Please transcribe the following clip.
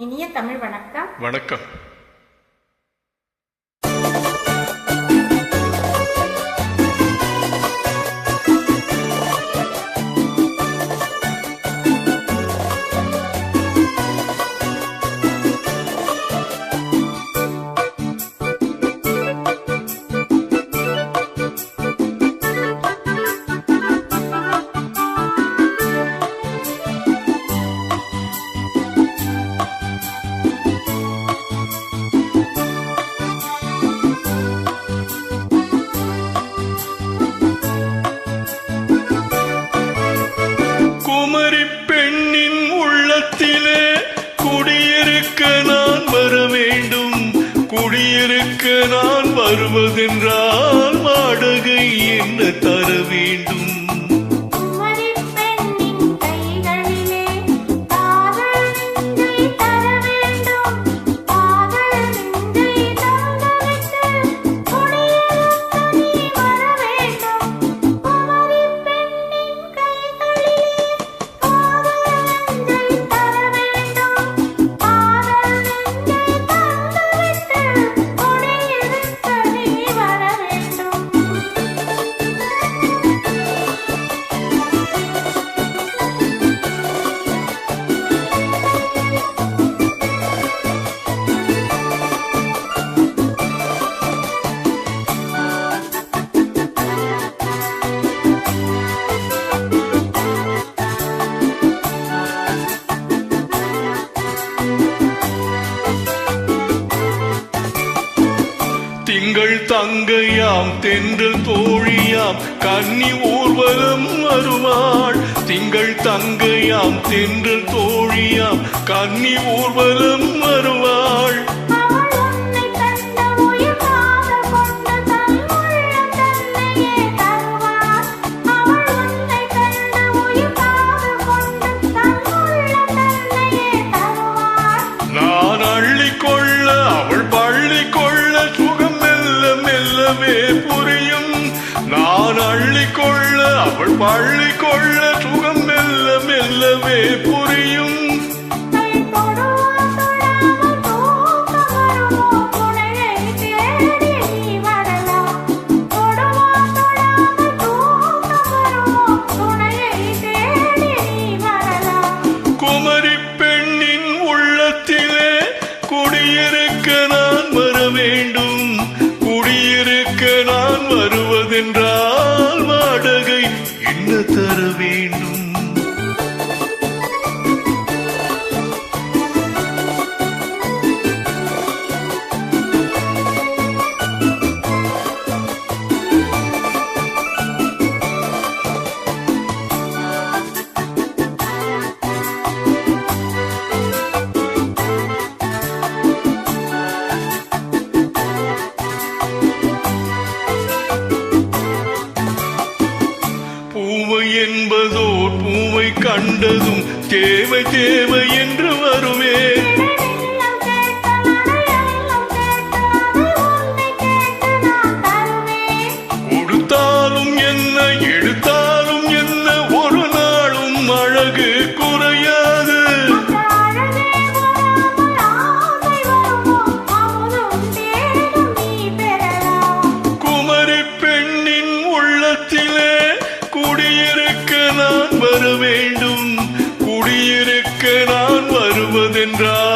இனிய தமிழ் வணக்கம். வணக்கம். குமரி பெண்ணின் உள்ளத்திலே குடியிருக்க நான் வர வேண்டும். குடியிருக்க நான் வருவதென்றால் வாடகை என்ன தர வேண்டும்? திங்கள் தங்கையாம் தென்றல் தோழியாம் கன்னி ஊர்வலம் வருவாள். திங்கள் தங்கையாம் தென்றல் தோழியாம் கன்னி ஊர்வலம் வருவாள். நான் அள்ளிக்கொள்ள அவள் பள்ளி கொள்ள சுகம் மெல்லவே புரியும். நான் அள்ளிக்கொள்ள அவள் பள்ளி கொள்ள சுகம் மெல்லவே புரியும். குமரி பெண்ணின் உள்ளத்திலே குடியிருக்க நான் வர வேண்டும். குடியிருக்க நான் வருவதென்றால் வாடகை என்ன தர வேண்டும்? பூவை என்பதோர் பூவை கண்டதும் தேவை தேவை என்று வருவே. கொடுத்தாலும் என்ன எடுத்தாலும் என்ன ஒரு நாளும் அழகு குறையாது. குமரி பெண்ணின் உள்ளத்திலே குடியிருக்க நான் வர வேண்டும். குடியிருக்க நான் வருவதென்றால்